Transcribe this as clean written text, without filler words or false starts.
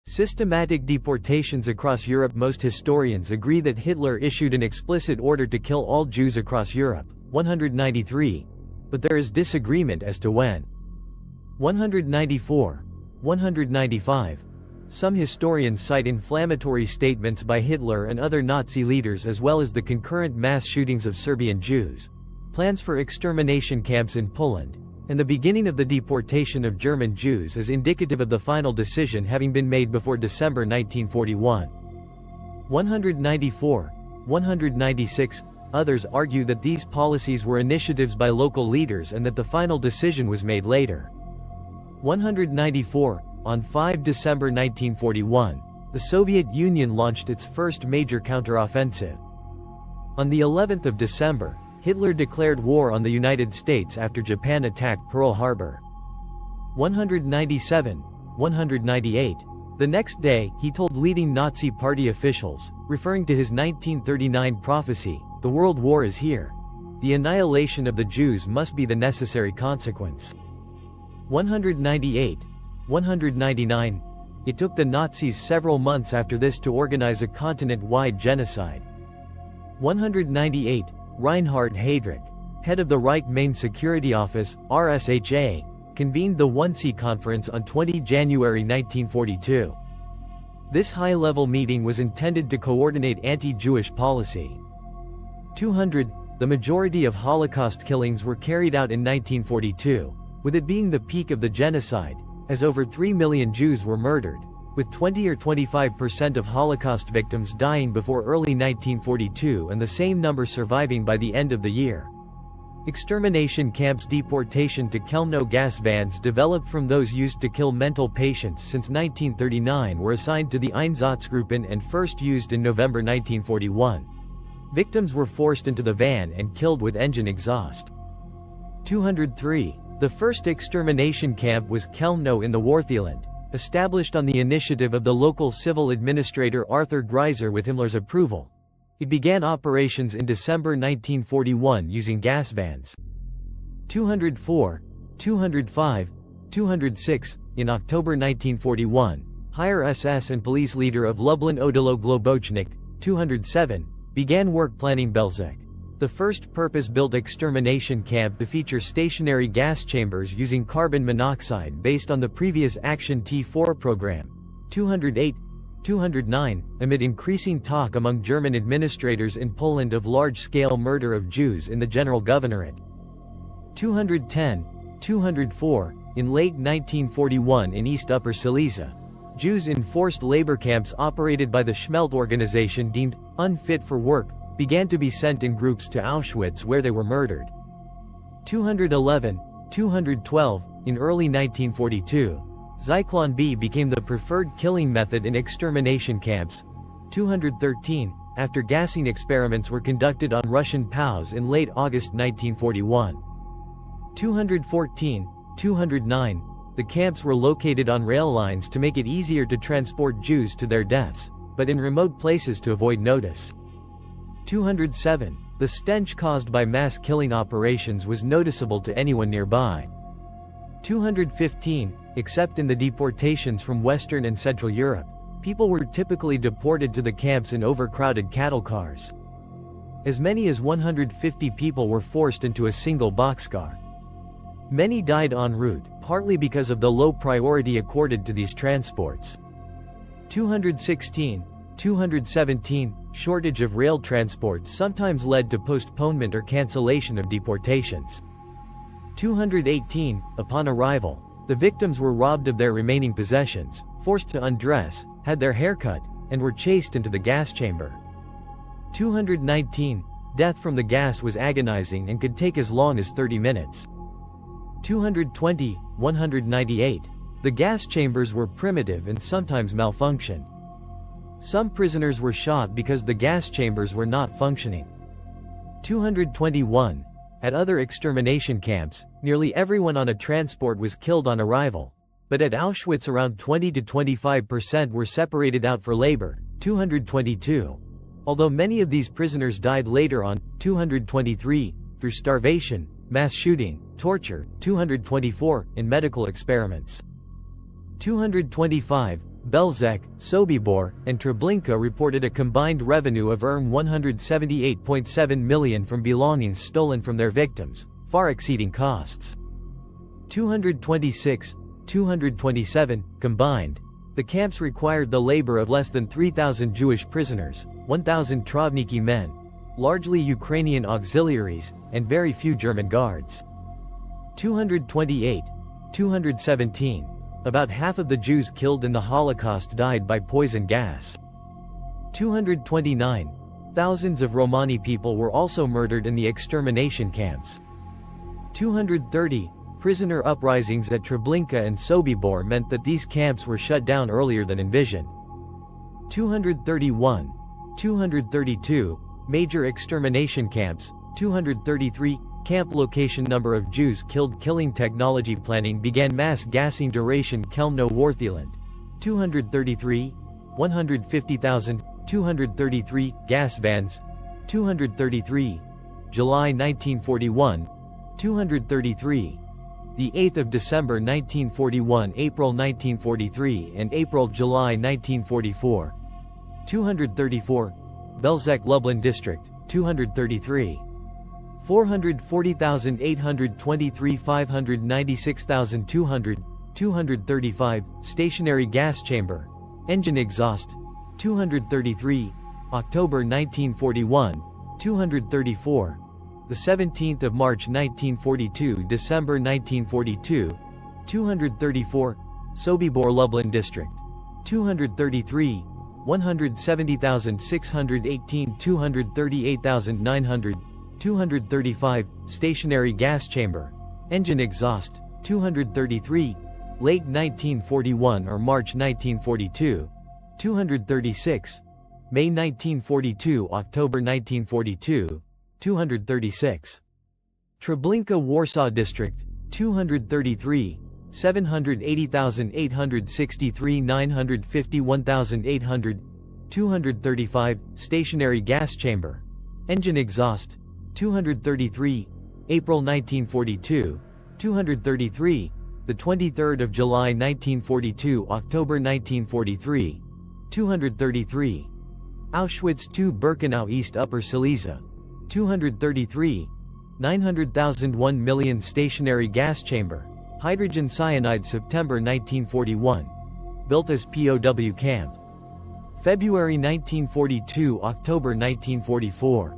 Systematic deportations across Europe. Most historians agree that Hitler issued an explicit order to kill all Jews across Europe, 193, but there is disagreement as to when. 194, 195. Some historians cite inflammatory statements by Hitler and other Nazi leaders as well as the concurrent mass shootings of Serbian Jews, plans for extermination camps in Poland, and the beginning of the deportation of German Jews as indicative of the final decision having been made before December 1941. 194, 196. Others argue that these policies were initiatives by local leaders and that the final decision was made later. 194. On 5 December 1941, the Soviet Union launched its first major counteroffensive. On the 11th of December, Hitler declared war on the United States after Japan attacked Pearl Harbor. 197, 198. The next day, he told leading Nazi Party officials, referring to his 1939 prophecy, "The world war is here. The annihilation of the Jews must be the necessary consequence." 198, 199. It took the Nazis several months after this to organize a continent-wide genocide. 198. Reinhard Heydrich, head of the Reich Main Security Office, RSHA, convened the Wannsee Conference on 20 January 1942. This high-level meeting was intended to coordinate anti-Jewish policy. 200. The majority of Holocaust killings were carried out in 1942, with it being the peak of the genocide, as over 3 million Jews were murdered, with 20 or 25% of Holocaust victims dying before early 1942 and the same number surviving by the end of the year. Extermination camps. Deportation to Chelmno gas vans developed from those used to kill mental patients since 1939 were assigned to the Einsatzgruppen and first used in November 1941. Victims were forced into the van and killed with engine exhaust. 203. The first extermination camp was Chelmno in the Wartheland, established on the initiative of the local civil administrator Arthur Greiser with Himmler's approval. It began operations in December 1941 using gas vans. 204, 205, 206. In October 1941, higher SS and police leader of Lublin Odilo Globocnik, 207, began work planning Belzec, the first purpose-built extermination camp to feature stationary gas chambers using carbon monoxide based on the previous Action T4 program. 208, 209, amid increasing talk among German administrators in Poland of large-scale murder of Jews in the General Governorate. 210, 204, in late 1941 in East Upper Silesia, Jews in forced labor camps operated by the Schmelt organization deemed unfit for work began to be sent in groups to Auschwitz where they were murdered. 211, 212, in early 1942, Zyklon B became the preferred killing method in extermination camps. 213, after gassing experiments were conducted on Russian POWs in late August 1941. 214, 209, the camps were located on rail lines to make it easier to transport Jews to their deaths, but in remote places to avoid notice. 207, the stench caused by mass killing operations was noticeable to anyone nearby. 215, except in the deportations from Western and Central Europe, people were typically deported to the camps in overcrowded cattle cars. As many as 150 people were forced into a single boxcar. Many died en route, partly because of the low priority accorded to these transports. 216, 217, shortage of rail transport sometimes led to postponement or cancellation of deportations. 218, upon arrival, the victims were robbed of their remaining possessions, forced to undress, had their hair cut, and were chased into the gas chamber. 219, death from the gas was agonizing and could take as long as 30 minutes. 220, 198, the gas chambers were primitive and sometimes malfunctioned. Some prisoners were shot because the gas chambers were not functioning. 221. At other extermination camps, nearly everyone on a transport was killed on arrival, but at Auschwitz around 20 to 25% were separated out for labor. 222. Although many of these prisoners died later on. 223, through starvation, mass shooting, torture. 224, in medical experiments. 225, Belzec, Sobibor, and Treblinka reported a combined revenue of €178.7 million from belongings stolen from their victims, far exceeding costs. 227 combined. The camps required the labor of less than 3,000 Jewish prisoners, 1,000 Travniki men, largely Ukrainian auxiliaries, and very few German guards. 217. About half of the Jews killed in the Holocaust died by poison gas. 229. Thousands of Romani people were also murdered in the extermination camps. 230. Prisoner uprisings at Treblinka and Sobibor meant that these camps were shut down earlier than envisioned. 231. 232. Major extermination camps. 233. Camp location. Number of Jews killed. Killing technology. Planning began. Mass gassing. Duration. Kelmno Wartheland. 233. 150,000. 233. Gas vans. 233. July 1941. 233. The 8th of December 1941, April 1943, and April-July 1944. 234. Belzec Lublin District. 233. 440,823 596,200. 235. Stationary gas chamber. Engine exhaust. 233. October 1941. 234. The 17th of March 1942, December 1942. 234. Sobibor Lublin District. 233. 170,618. 238,900. 235. Stationary gas chamber. Engine exhaust. 233. Late 1941 or March 1942. 236. May 1942, October 1942. 236. Treblinka Warsaw District. 233. 780,863 951,800. 235. Stationary gas chamber. Engine exhaust. 233. April 1942. 233. The 23rd of July 1942, October 1943. 233. Auschwitz II Birkenau East Upper Silesia. 233. 900,000 1 million stationary gas chamber. Hydrogen cyanide September 1941. Built as POW camp. February 1942 October 1944.